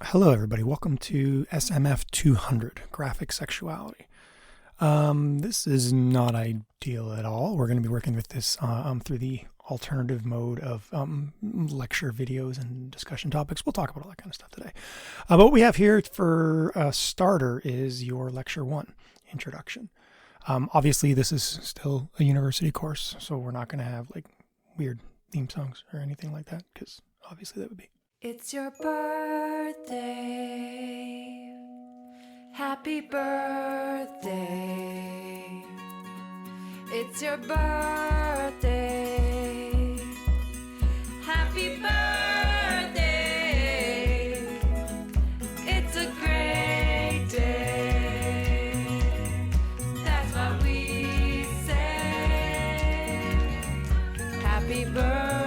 Hello, everybody. Welcome to SMF 200, Graphic Sexuality. This is not ideal at all. We're going to be working with this through the alternative mode of lecture videos and discussion topics. We'll talk about all that kind of stuff today. But what we have here for a starter is your Lecture 1, Introduction. Obviously, this is still a university course, so we're not going to have like weird theme songs or anything like that, because obviously that would be. It's your birthday. Happy birthday. It's your birthday. Happy birthday. It's a great day. That's what we say. Happy birthday.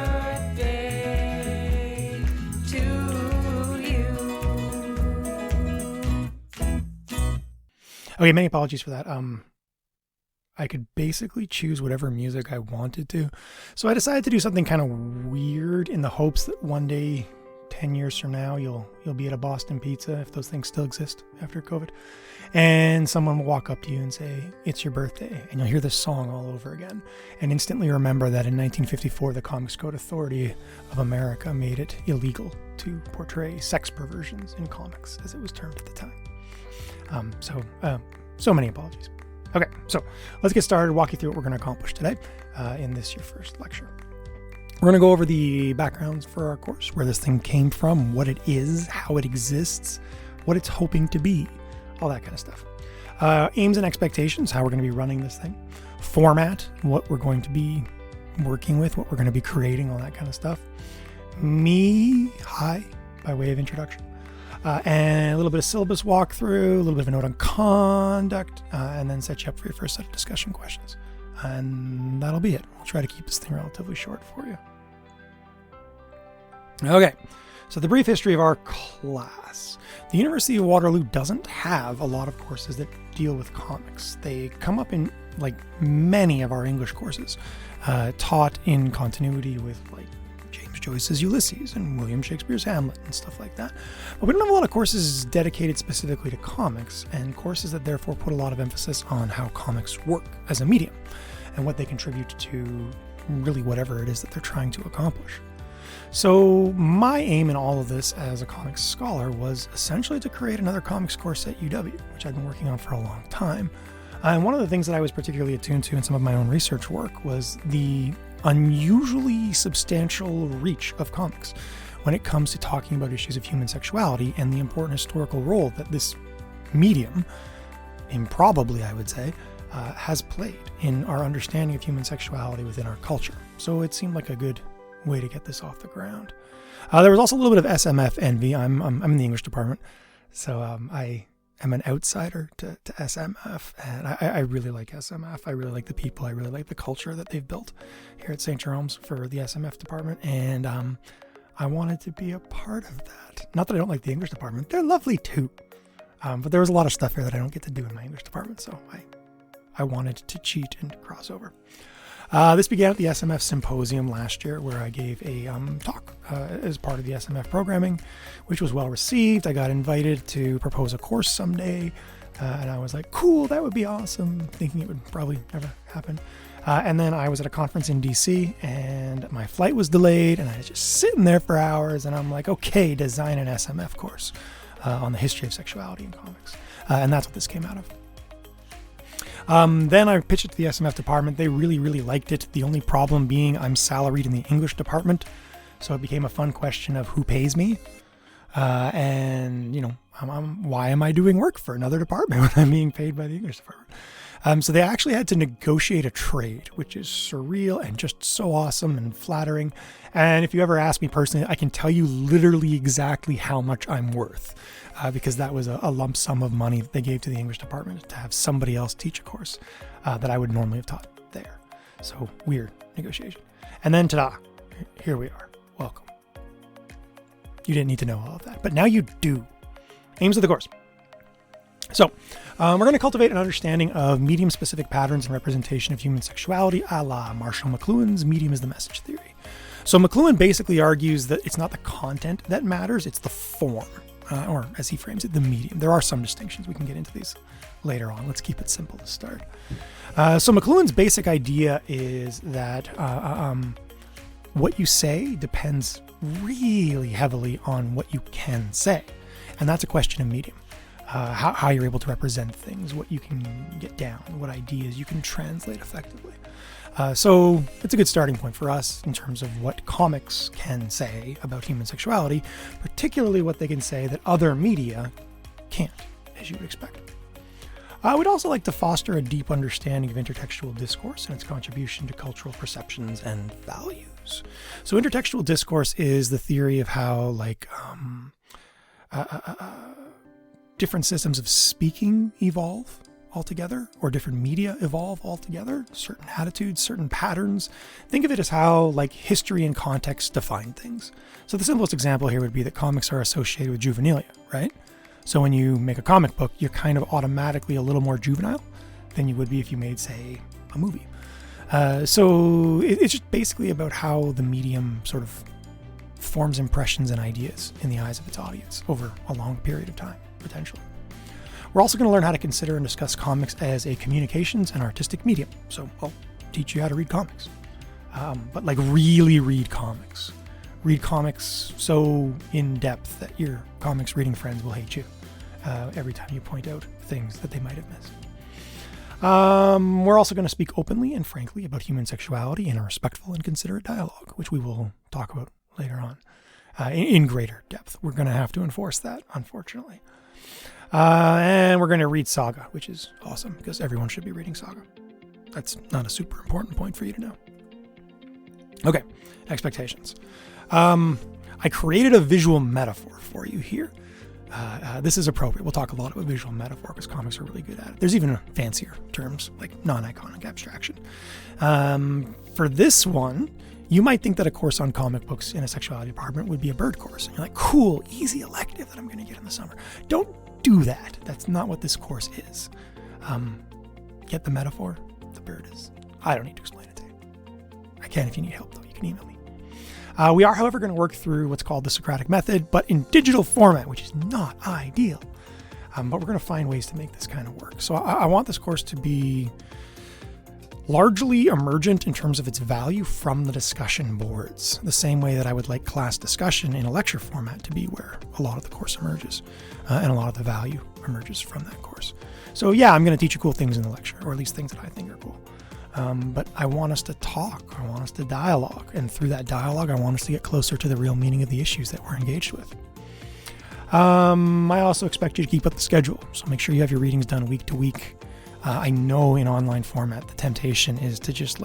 Okay, many apologies for that. I could basically choose whatever music I wanted to. So I decided to do something kind of weird in the hopes that one day, 10 years from now, you'll be at a Boston Pizza, if those things still exist after COVID, and someone will walk up to you and say, "It's your birthday," and you'll hear this song all over again, and instantly remember that in 1954, the Comics Code Authority of America made it illegal to portray sex perversions in comics, as it was termed at the time. So many apologies. Okay, so let's get started, walk you through what we're going to accomplish today in this, your first lecture. We're going to go over the backgrounds for our course, where this thing came from, what it is, how it exists, what it's hoping to be, all that kind of stuff. Aims and expectations, how we're going to be running this thing. Format, what we're going to be working with, what we're going to be creating, all that kind of stuff. Hi, by way of introduction. And a little bit of syllabus walkthrough, a little bit of a note on conduct, and then set you up for your first set of discussion questions. And that'll be it. We'll try to keep this thing relatively short for you. Okay, so the brief history of our class. The University of Waterloo doesn't have a lot of courses that deal with comics. They come up in like many of our English courses, taught in continuity with like Joyce's Ulysses and William Shakespeare's Hamlet and stuff like that. But we don't have a lot of courses dedicated specifically to comics, and courses that therefore put a lot of emphasis on how comics work as a medium and what they contribute to really whatever it is that they're trying to accomplish. So my aim in all of this as a comics scholar was essentially to create another comics course at UW, which I've been working on for a long time. And one of the things that I was particularly attuned to in some of my own research work was the unusually substantial reach of comics when it comes to talking about issues of human sexuality and the important historical role that this medium, improbably I would say, has played in our understanding of human sexuality within our culture. So it seemed like a good way to get this off the ground. There was also a little bit of SMF envy. I'm in the English department, so I'm an outsider to SMF, and I really like SMF. I really like the people. I really like the culture that they've built here at St. Jerome's for the SMF department, and I wanted to be a part of that. Not that I don't like the English department. They're lovely too, but there was a lot of stuff here that I don't get to do in my English department, so I wanted to cheat and cross over. This began at the SMF Symposium last year, where I gave a talk as part of the SMF programming, which was well received. I got invited to propose a course someday, and I was like, cool, that would be awesome, thinking it would probably never happen. And then I was at a conference in DC, and my flight was delayed, and I was just sitting there for hours, and I'm like, okay, design an SMF course on the history of sexuality in comics. And that's what this came out of. Then I pitched it to the SMF department. They really, really liked it. The only problem being I'm salaried in the English department. So it became a fun question of who pays me. And, why am I doing work for another department when I'm being paid by the English department? So they actually had to negotiate a trade, which is surreal and just so awesome and flattering. And if you ever ask me personally, I can tell you literally exactly how much I'm worth. Because that was a lump sum of money that they gave to the English department to have somebody else teach a course that I would normally have taught there. So weird negotiation. And then ta-da, here we are. Welcome. You didn't need to know all of that, but now you do. Aims of the course. So we're going to cultivate an understanding of medium-specific patterns and representation of human sexuality, a la Marshall McLuhan's Medium is the Message theory. So McLuhan basically argues that it's not the content that matters, it's the form. or as he frames it, the medium. There are some distinctions. We can get into these later on. Let's keep it simple to start. So McLuhan's basic idea is that what you say depends really heavily on what you can say. And that's a question of medium. How you're able to represent things, what you can get down, what ideas you can translate effectively. So it's a good starting point for us in terms of what comics can say about human sexuality, particularly what they can say that other media can't, as you would expect. I would also like to foster a deep understanding of intertextual discourse and its contribution to cultural perceptions and values. So intertextual discourse is the theory of how, different systems of speaking evolve altogether, or different media evolve altogether, certain attitudes, certain patterns. Think of it as how history and context define things. So the simplest example here would be that comics are associated with juvenilia, right? So when you make a comic book, you're kind of automatically a little more juvenile than you would be if you made, say, a movie. So it's just basically about how the medium sort of forms impressions and ideas in the eyes of its audience over a long period of time, potentially. We're also going to learn how to consider and discuss comics as a communications and artistic medium. So I'll teach you how to read comics. But really read comics. Read comics so in depth that your comics reading friends will hate you every time you point out things that they might have missed. We're also going to speak openly and frankly about human sexuality in a respectful and considerate dialogue, which we will talk about later on in greater depth. We're going to have to enforce that, unfortunately. And we're going to read Saga, which is awesome because everyone should be reading Saga. That's not a super important point for you to know. Okay, expectations. I created a visual metaphor for you here. This is appropriate. We'll talk a lot about visual metaphor because comics are really good at it. There's even fancier terms like non-iconic abstraction. For this one, you might think that a course on comic books in a sexuality department would be a bird course. And you're like, cool, easy elective that I'm going to get in the summer. Don't do that. That's not what this course is. Get the metaphor? The bird is. I don't need to explain it to you. I can if you need help, though. You can email me. We are, however, going to work through what's called the Socratic method, but in digital format, which is not ideal. But we're going to find ways to make this kind of work. So I want this course to be largely emergent in terms of its value from the discussion boards, the same way that I would like class discussion in a lecture format to be where a lot of the course emerges and a lot of the value emerges from that course. So yeah, I'm going to teach you cool things in the lecture, or at least things that I think are cool. But I want us to talk. I want us to dialogue. And through that dialogue, I want us to get closer to the real meaning of the issues that we're engaged with. I also expect you to keep up the schedule. So make sure you have your readings done week to week. I know in online format, the temptation is to just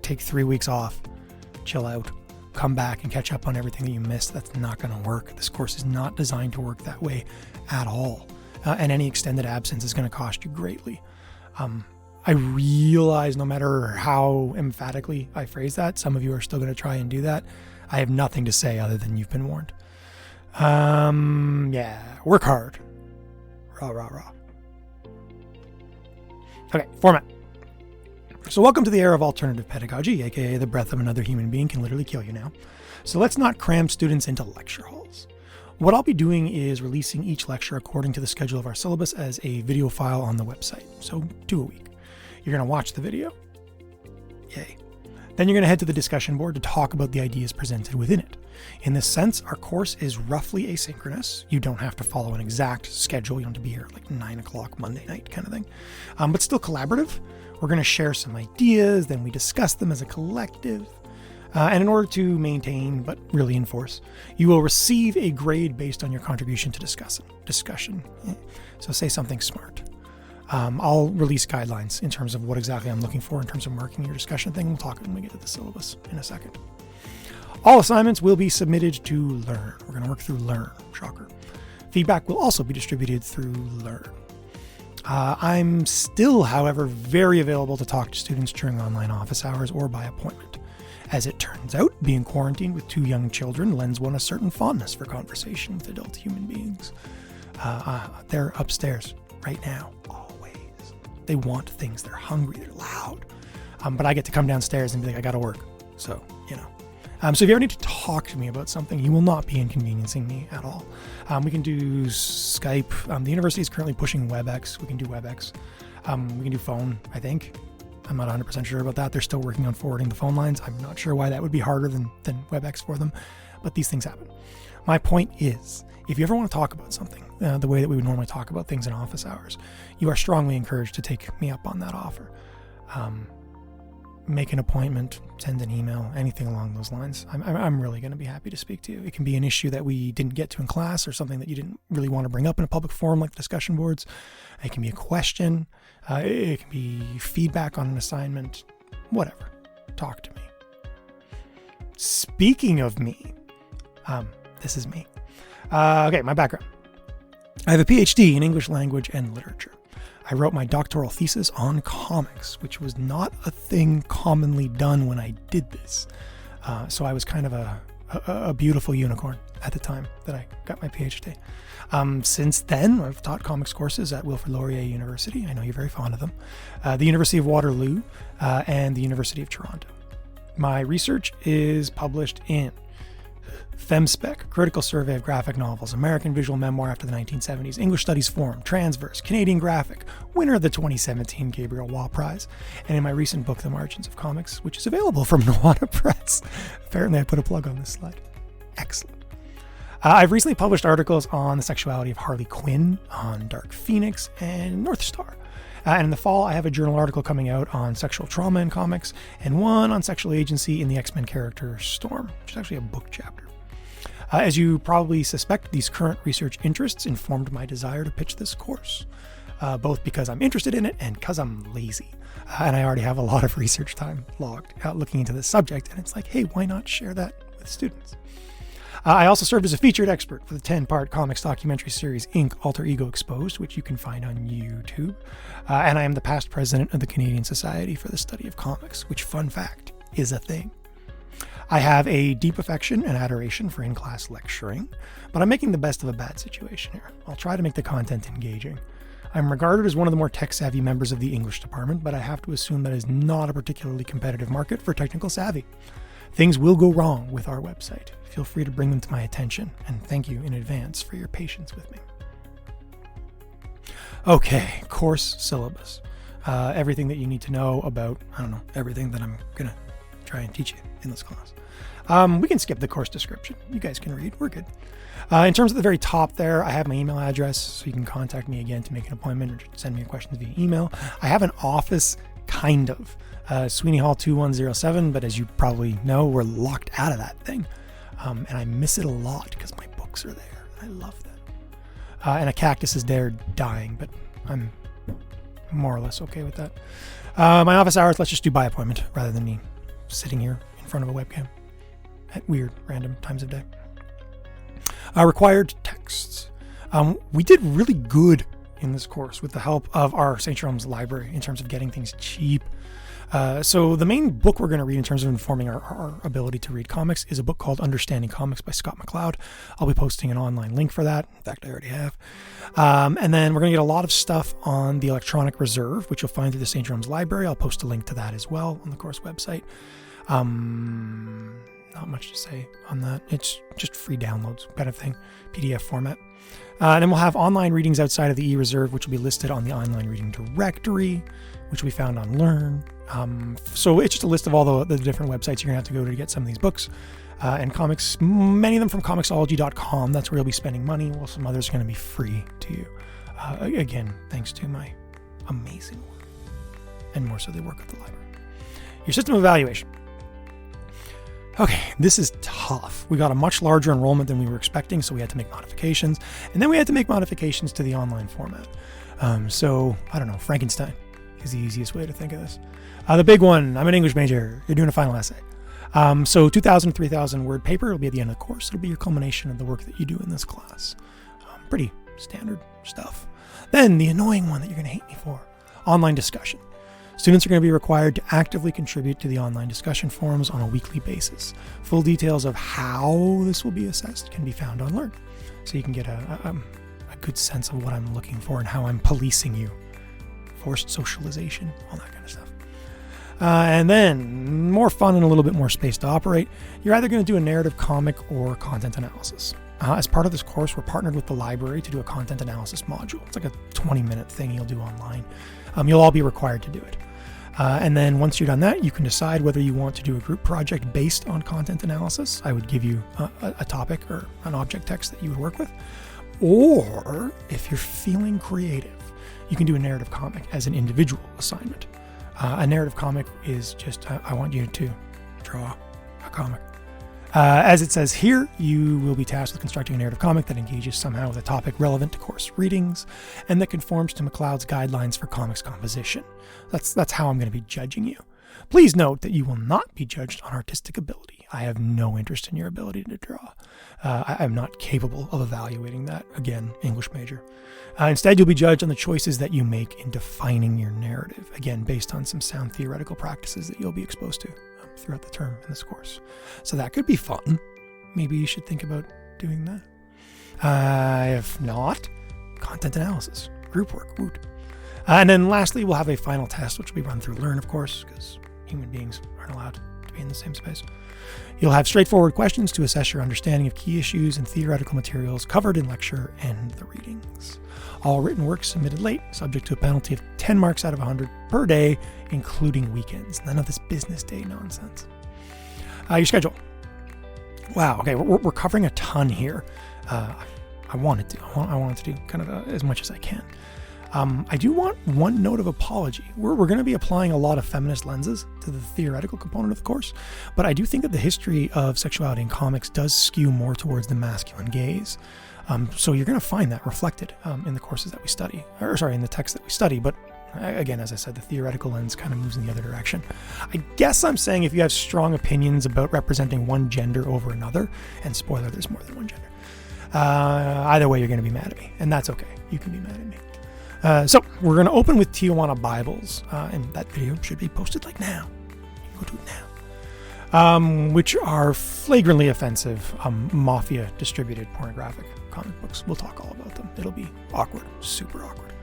take 3 weeks off, chill out, come back and catch up on everything that you missed. That's not going to work. This course is not designed to work that way at all. And any extended absence is going to cost you greatly. I realize no matter how emphatically I phrase that, some of you are still going to try and do that. I have nothing to say other than you've been warned. Yeah, work hard. Rah, rah, rah. Okay, format. So welcome to the era of alternative pedagogy, aka the breath of another human being can literally kill you now. So let's not cram students into lecture halls. What I'll be doing is releasing each lecture according to the schedule of our syllabus as a video file on the website. So 2 a week. You're going to watch the video. Yay. Then you're going to head to the discussion board to talk about the ideas presented within it. In this sense, our course is roughly asynchronous. You don't have to follow an exact schedule. You don't have to be here at 9 o'clock Monday night kind of thing. But still collaborative. We're going to share some ideas, then we discuss them as a collective. And in order to maintain, but really enforce, you will receive a grade based on your contribution to discussion. So say something smart. I'll release guidelines in terms of what exactly I'm looking for in terms of marking your discussion thing. We'll talk when we get to the syllabus in a second. All assignments will be submitted to Learn. We're going to work through Learn. Shocker. Feedback will also be distributed through Learn. I'm still, however, very available to talk to students during online office hours or by appointment. As it turns out, being quarantined with 2 young children lends one a certain fondness for conversation with adult human beings. They're upstairs right now. They want things. They're hungry. They're loud. But I get to come downstairs and be like, I got to work. So, So if you ever need to talk to me about something, you will not be inconveniencing me at all. We can do Skype. The university is currently pushing WebEx. We can do WebEx. We can do phone, I think. I'm not 100% sure about that. They're still working on forwarding the phone lines. I'm not sure why that would be harder than WebEx for them, but these things happen. My point is, if you ever want to talk about something the way that we would normally talk about things in office hours, you are strongly encouraged to take me up on that offer. Make an appointment, send an email, anything along those lines. I'm really going to be happy to speak to you. It can be an issue that we didn't get to in class or something that you didn't really want to bring up in a public forum like discussion boards. It can be a question. It can be feedback on an assignment, whatever. Talk to me. Speaking of me, this is me. Okay, my background. I have a PhD in English language and literature. I wrote my doctoral thesis on comics, which was not a thing commonly done when I did this. So I was kind of a beautiful unicorn at the time that I got my PhD. Since then, I've taught comics courses at Wilfrid Laurier University. I know you're very fond of them. The University of Waterloo and the University of Toronto. My research is published in FemSpec, Critical Survey of Graphic Novels, American Visual Memoir After the 1970s, English Studies Forum, Transverse, Canadian Graphic, winner of the 2017 Gabriel Waugh Prize, and in my recent book, The Margins of Comics, which is available from Nuada Press. Apparently I put a plug on this slide. Excellent. I've recently published articles on the sexuality of Harley Quinn, on Dark Phoenix, and North Star. And in the fall, I have a journal article coming out on sexual trauma in comics, and one on sexual agency in the X-Men character Storm, which is actually a book chapter. As you probably suspect, these current research interests informed my desire to pitch this course, both because I'm interested in it and because I'm lazy. And I already have a lot of research time logged out looking into this subject, and it's like, hey, why not share that with students? I also served as a featured expert for the 10-part comics documentary series Ink Alter Ego Exposed, which you can find on YouTube. And I am the past president of the Canadian Society for the Study of Comics, which, fun fact, is a thing. I have a deep affection and adoration for in-class lecturing, but I'm making the best of a bad situation here. I'll try to make the content engaging. I'm regarded as one of the more tech-savvy members of the English department, but I have to assume that is not a particularly competitive market for technical savvy. Things will go wrong with our website. Feel free to bring them to my attention, and thank you in advance for your patience with me. Okay, course syllabus. Everything that you need to know about, everything that I'm going to try and teach you in this class. We can skip the course description. You guys can read. We're good. In terms of the very top there, I have my email address, so you can contact me again to make an appointment or send me questions via email. I have an office, kind of. Sweeney Hall 2107, but as you probably know, we're locked out of that thing. And I miss it a lot because my books are there. I love that. And a cactus is there dying, but I'm more or less okay with that. My office hours, let's just do by appointment rather than me sitting here in front of a webcam at weird random times of day. Required texts. We did really good in this course with the help of our St. Jerome's library in terms of getting things cheap. So the main book we're going to read in terms of informing our ability to read comics is a book called Understanding Comics by Scott McCloud. I'll be posting an online link for that. In fact, I already have. And then we're going to get a lot of stuff on the electronic reserve, which you'll find through the St. Jerome's library. I'll post a link to that as well on the course website. Not much to say on that. It's just free downloads kind of thing, PDF format. And then we'll have online readings outside of the e-reserve, which will be listed on the online reading directory, which will be found on Learn. So it's just a list of all the different websites you're going to have to go to get some of these books. And comics, many of them from Comixology.com. That's where you'll be spending money, while some others are going to be free to you. Again, thanks to my amazing work. And more so the work of the library. Your system evaluation. Okay, this is tough. We got a much larger enrollment than we were expecting, so we had to make modifications. And then we had to make modifications to the online format. So, I don't know, Frankenstein is the easiest way to think of this. The big one, I'm an English major. You're doing a final essay. So 2,000 to 3,000 word paper. It'll be at the end of the course. It'll be your culmination of the work that you do in this class. Pretty standard stuff. Then the annoying one that you're going to hate me for, online discussion. Students are going to be required to actively contribute to the online discussion forums on a weekly basis. Full details of how this will be assessed can be found on Learn. So you can get a good sense of what I'm looking for and how I'm policing you. Forced socialization, all that kind of stuff. And then, more fun and a little bit more space to operate, you're either going to do a narrative comic or content analysis. As part of this course, we're partnered with the library to do a content analysis module. It's like a 20-minute thing you'll do online. You'll all be required to do it. And then once you're done that, you can decide whether you want to do a group project based on content analysis. I would give you a topic or an object text that you would work with. Or if you're feeling creative, you can do a narrative comic as an individual assignment. A narrative comic is just, I want you to draw a comic. As it says here, you will be tasked with constructing a narrative comic that engages somehow with a topic relevant to course readings and that conforms to McLeod's guidelines for comics composition. That's how I'm going to be judging you. Please note that you will not be judged on artistic ability. I have no interest in your ability to draw. I'm not capable of evaluating that. Again, English major. Instead, you'll be judged on the choices that you make in defining your narrative. Again, based on some sound theoretical practices that you'll be exposed to throughout the term in this course. So that could be fun. Maybe you should think about doing that. If not, content analysis, group work, woot. And then lastly, we'll have a final test, which will be run through Learn, of course, because human beings aren't allowed to be in the same space. You'll have straightforward questions to assess your understanding of key issues and theoretical materials covered in lecture and the readings. All written work submitted late, subject to a penalty of 10 marks out of 100 per day, including weekends. None of this business day nonsense. Your schedule. Wow, okay, we're covering a ton here. I wanted to do kind of as much as I can. I do want one note of apology. We're going to be applying a lot of feminist lenses to the theoretical component of the course, but I do think that the history of sexuality in comics does skew more towards the masculine gaze. So you're going to find that reflected in the courses that we study, in the text that we study. But again, as I said, the theoretical lens kind of moves in the other direction. I guess I'm saying if you have strong opinions about representing one gender over another, and spoiler, there's more than one gender, either way, you're going to be mad at me, and that's okay. You can be mad at me. So we're going to open with Tijuana Bibles, and that video should be posted like now. You can go do it now. Which are flagrantly offensive, mafia-distributed pornographic comic books. We'll talk all about them. It'll be awkward, super awkward.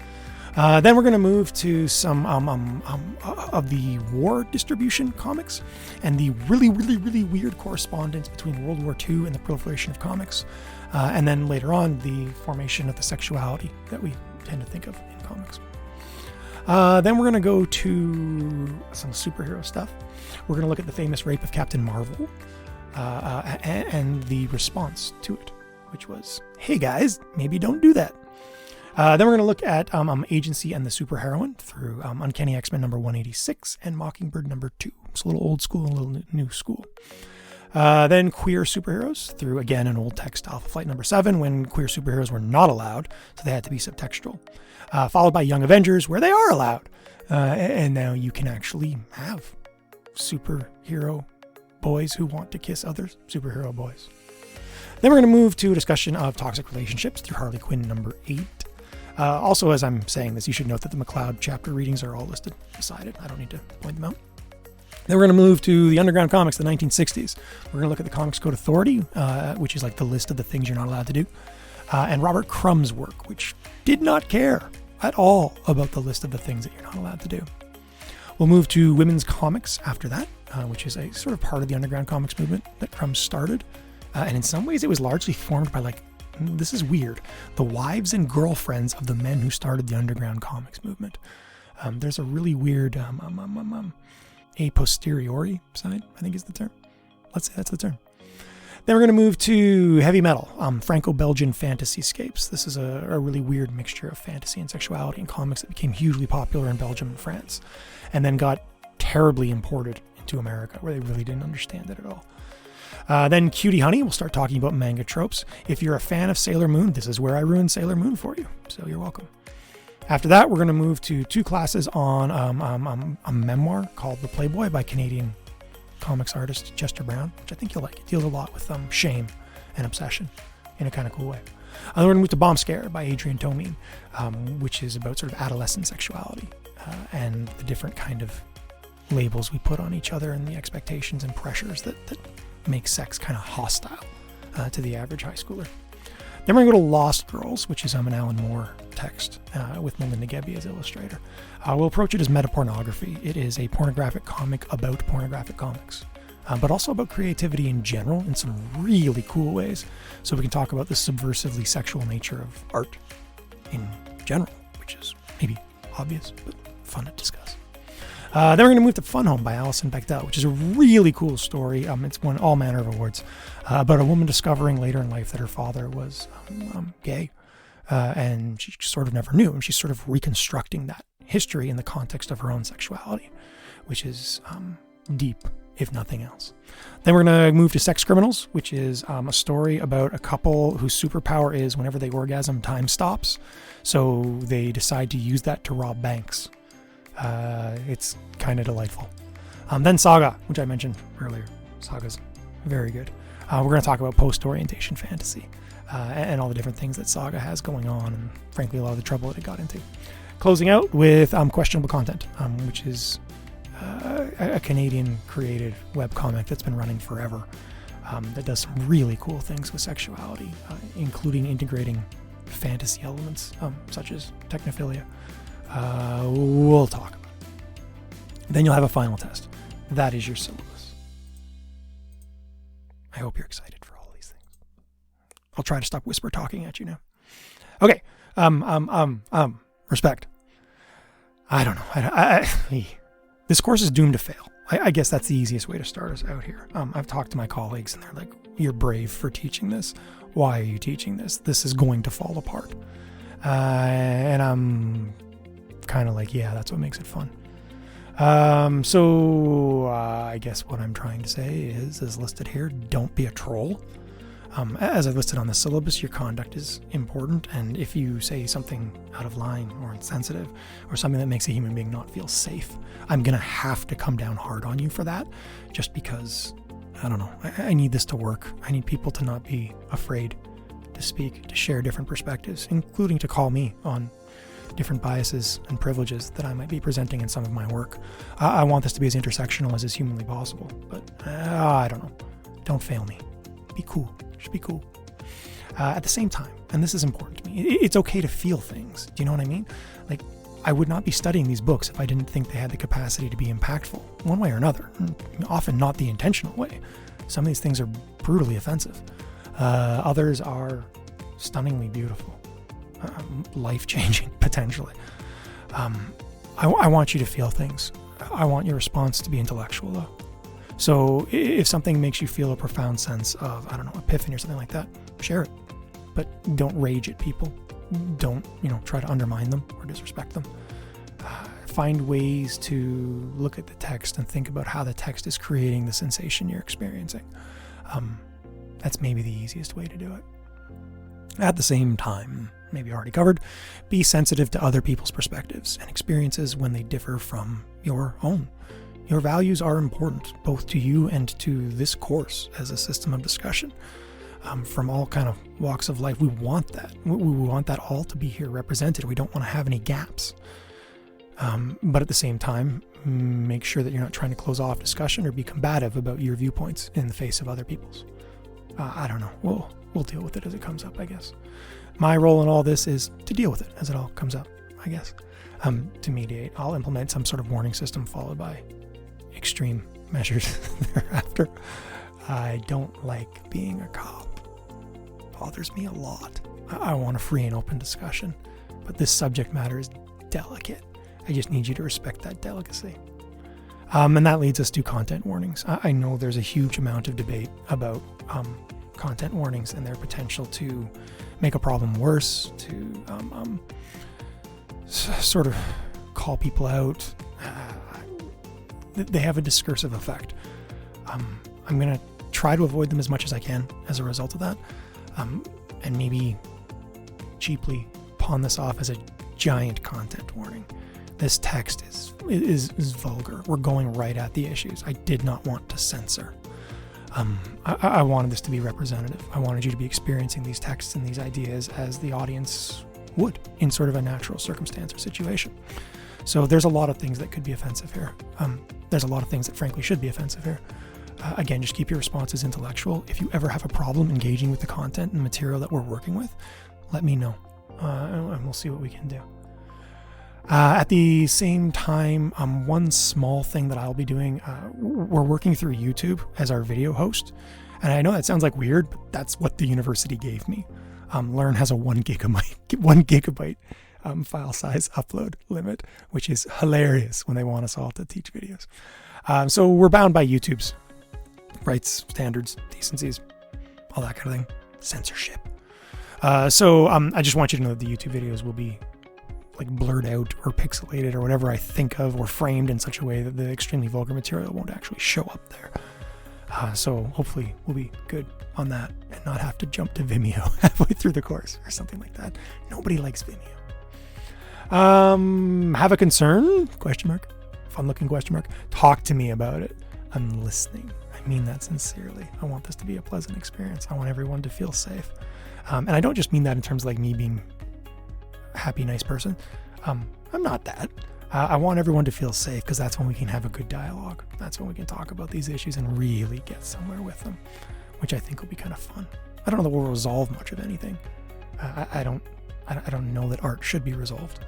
Then we're going to move to some of the war distribution comics and the really, really, really weird correspondence between World War II and the proliferation of comics. And then later on, the formation of the sexuality that we tend to think of in comics. Then we're going to go to some superhero stuff. We're going to look at the famous rape of Captain Marvel and the response to it, which was, hey guys, maybe don't do that. Then we're going to look at Agency and the Superheroine through Uncanny X-Men number 186 and Mockingbird number 2. It's a little old school and a little new school. Then Queer Superheroes through, again, an old text, Alpha Flight number 7, when queer superheroes were not allowed, so they had to be subtextual. Followed by Young Avengers, where they are allowed. And now you can actually have superhero boys who want to kiss other superhero boys. Then we're going to move to a discussion of toxic relationships through Harley Quinn number 8. Also, as I'm saying this, you should note that the McLeod chapter readings are all listed beside it. I don't need to point them out. Then we're going to move to the underground comics, the 1960s. We're going to look at the Comics Code Authority, which is like the list of the things you're not allowed to do, and Robert Crumb's work, which did not care at all about the list of the things that you're not allowed to do. We'll move to women's comics after that, which is a sort of part of the underground comics movement that Crumb started. And in some ways, it was largely formed by, this is weird, the wives and girlfriends of the men who started the underground comics movement. There's a really weird a posteriori side, I think is the term. Let's say that's the term. Then we're going to move to heavy metal, Franco-Belgian fantasy-scapes. This is a really weird mixture of fantasy and sexuality in comics that became hugely popular in Belgium and France, and then got terribly imported into America, where they really didn't understand it at all. Then Cutie Honey, we'll start talking about manga tropes. If you're a fan of Sailor Moon, this is where I ruined Sailor Moon for you, so you're welcome. After that, we're going to move to 2 classes on a memoir called The Playboy by Canadian comics artist Chester Brown, which I think you'll like. It deals a lot with shame and obsession in a kind of cool way. Then we're going to move to Bomb Scare by Adrian Tomine, which is about sort of adolescent sexuality and the different kind of labels we put on each other and the expectations and pressures that make sex kind of hostile to the average high schooler. Then we're going to go to Lost Girls, which is an Alan Moore text with Melinda Gebbie as illustrator. We'll approach it as metapornography. It is a pornographic comic about pornographic comics, but also about creativity in general in some really cool ways. So we can talk about the subversively sexual nature of art in general, which is maybe obvious, but fun to discuss. Then we're going to move to Fun Home by Alison Bechdel, which is a really cool story. It's won all manner of awards about a woman discovering later in life that her father was gay, and she sort of never knew, and she's sort of reconstructing that history in the context of her own sexuality, which is deep, if nothing else. Then we're going to move to Sex Criminals, which is a story about a couple whose superpower is whenever they orgasm, time stops. So they decide to use that to rob banks. It's kind of delightful. Then Saga, which I mentioned earlier. Saga's very good. We're going to talk about post-orientation fantasy and all the different things that Saga has going on, and frankly a lot of the trouble that it got into. Closing out with Questionable Content, which is a Canadian created webcomic that's been running forever, that does some really cool things with sexuality, including integrating fantasy elements such as technophilia. We'll talk about it. Then you'll have a final test. That is your syllabus. I hope you're excited for all of these things. I'll try to stop whisper talking at you now. Okay. Respect. I don't know. This course is doomed to fail. I guess that's the easiest way to start us out here. I've talked to my colleagues and they're like, you're brave for teaching this. Why are you teaching this? This is going to fall apart. And I'm kind of like, yeah, that's what makes it fun. So I guess what I'm trying to say is, as listed here, don't be a troll. As I've listed on the syllabus, your conduct is important, and if you say something out of line or insensitive or something that makes a human being not feel safe, I'm going to have to come down hard on you for that, just because, I don't know, I need this to work. I need people to not be afraid to speak, to share different perspectives, including to call me on different biases and privileges that I might be presenting in some of my work. I want this to be as intersectional as is humanly possible, but I don't know. Don't fail me. Be cool. Should be cool. At the same time, and this is important to me, it's okay to feel things. Do you know what I mean? Like, I would not be studying these books if I didn't think they had the capacity to be impactful, one way or another, often not the intentional way. Some of these things are brutally offensive. Others are stunningly beautiful, life-changing, potentially. I want you to feel things. I want your response to be intellectual, though. So if something makes you feel a profound sense of, I don't know, epiphany or something like that, share it. But don't rage at people. Don't, try to undermine them or disrespect them. Find ways to look at the text and think about how the text is creating the sensation you're experiencing. That's maybe the easiest way to do it. At the same time, maybe already covered, be sensitive to other people's perspectives and experiences when they differ from your own. Your values are important, both to you and to this course as a system of discussion. From all kind of walks of life, we want that. We want that all to be here represented. We don't want to have any gaps. But at the same time, make sure that you're not trying to close off discussion or be combative about your viewpoints in the face of other people's. I don't know. We'll deal with it as it comes up, I guess. My role in all this is to deal with it as it all comes up, I guess. To mediate, I'll implement some sort of warning system followed by extreme measures thereafter. I don't like being a cop. It bothers me a lot. I want a free and open discussion, but this subject matter is delicate. I just need you to respect that delicacy. And that leads us to content warnings. I know there's a huge amount of debate about content warnings and their potential to make a problem worse, to sort of call people out. They have a discursive effect. I'm going to try to avoid them as much as I can as a result of that, and maybe cheaply pawn this off as a giant content warning. This text is vulgar. We're going right at the issues. I did not want to censor. I wanted this to be representative. I wanted you to be experiencing these texts and these ideas as the audience would in sort of a natural circumstance or situation. So there's a lot of things that could be offensive here. There's a lot of things that frankly should be offensive here. Again, just keep your responses intellectual. If you ever have a problem engaging with the content and material that we're working with, let me know, and we'll see what we can do. At the same time, one small thing that I'll be doing, we're working through YouTube as our video host. And I know that sounds like weird, but that's what the university gave me. Learn has a 1 gigabyte file size upload limit, which is hilarious when they want us all to teach videos. So we're bound by YouTube's rights, standards, decencies, all that kind of thing, censorship. So I just want you to know that the YouTube videos will be like blurred out or pixelated or whatever I think of, or framed in such a way that the extremely vulgar material won't actually show up there. So hopefully we'll be good on that and not have to jump to Vimeo halfway through the course or something like that. Nobody likes Vimeo. Have a concern? Question mark. Fun looking question mark. Talk to me about it. I'm listening. I mean that sincerely. I want this to be a pleasant experience. I want everyone to feel safe. And I don't just mean that in terms of like me being a happy, nice person. I'm not that. I want everyone to feel safe, because that's when we can have a good dialogue. That's when we can talk about these issues and really get somewhere with them, which I think will be kind of fun. I don't know that we'll resolve much of anything. I don't know that art should be resolved.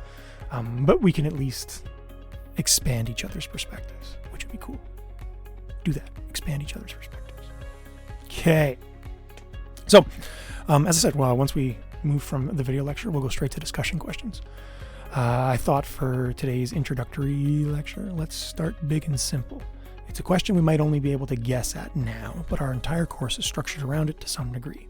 But we can at least expand each other's perspectives, which would be cool. Do that. Expand each other's perspectives. Okay. So, as I said, well, once we move from the video lecture, we'll go straight to discussion questions. I thought for today's introductory lecture, let's start big and simple. It's a question we might only be able to guess at now, but our entire course is structured around it to some degree.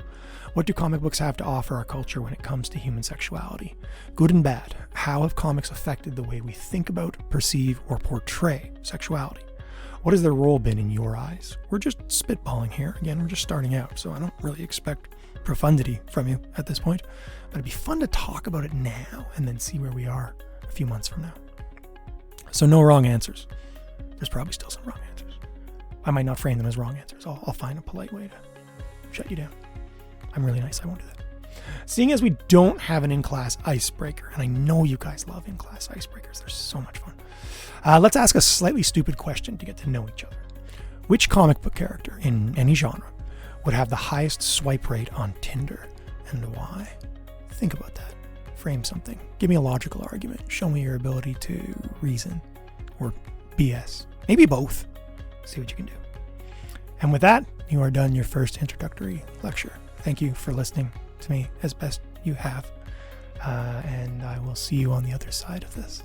What do comic books have to offer our culture when it comes to human sexuality? Good and bad, how have comics affected the way we think about, perceive, or portray sexuality? What has their role been in your eyes? We're just spitballing here. Again, we're just starting out, so I don't really expect profundity from you at this point, but it'd be fun to talk about it now and then see where we are a few months from now. So no wrong answers. There's probably still some wrong answers. I might not frame them as wrong answers. I'll find a polite way to shut you down. I'm really nice. I won't do that. Seeing as we don't have an in-class icebreaker, and I know you guys love in-class icebreakers, they're so much fun. Let's ask a slightly stupid question to get to know each other. Which comic book character in any genre would have the highest swipe rate on Tinder, and why? Think about that. Frame something. Give me a logical argument. Show me your ability to reason or BS. Maybe both. See what you can do. And with that, you are done your first introductory lecture. Thank you for listening to me as best you have. And I will see you on the other side of this.